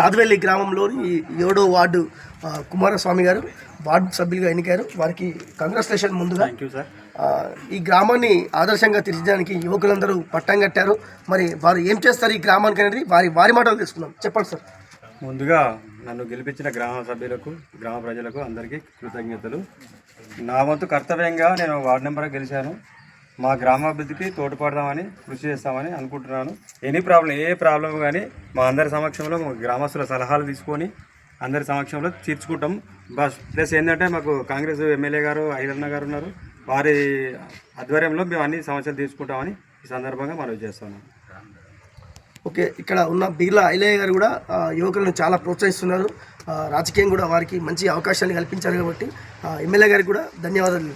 సాధువెల్లి గ్రామంలోని 7వ వార్డు కుమారస్వామి గారు వార్డు సభ్యులుగా ఎన్నికారు. వారికి కంగ్రాచులేషన్ ముందుగా. ఈ గ్రామాన్ని ఆదర్శంగా తీర్చడానికి యువకులందరూ పట్టం కట్టారు. మరి వారు ఏం చేస్తారు ఈ గ్రామానికి అనేది వారి మాటలు తీసుకుందాం. చెప్పండి సార్. ముందుగా నన్ను గెలిపించిన గ్రామ సభ్యులకు, గ్రామ ప్రజలకు అందరికీ కృతజ్ఞతలు. నా వంతు కర్తవ్యంగా నేను వార్డు నెంబర్గా గెలిచాను. మా గ్రామాభివృద్ధికి తోడ్పడదామని కృషి చేస్తామని అనుకుంటున్నాను. ఏ ప్రాబ్లం కానీ మా అందరి సమక్షంలో గ్రామస్తుల సలహాలు తీసుకొని అందరి సమక్షంలో తీర్చుకుంటాం. ప్లస్ ఏంటంటే మాకు కాంగ్రెస్ ఎమ్మెల్యే గారు ఐలన్న గారు ఉన్నారు. వారి ఆధ్వర్యంలో మేము అన్ని సమస్యలు తీసుకుంటామని ఈ సందర్భంగా మనవి చేస్తున్నాం. ఓకే, ఇక్కడ ఉన్న బీర్లా ఐలయ్య గారు కూడా యువకులను చాలా ప్రోత్సహిస్తున్నారు. రాజకీయం కూడా వారికి మంచి అవకాశాన్ని కల్పించారు కాబట్టి ఎమ్మెల్యే గారికి కూడా ధన్యవాదాలు.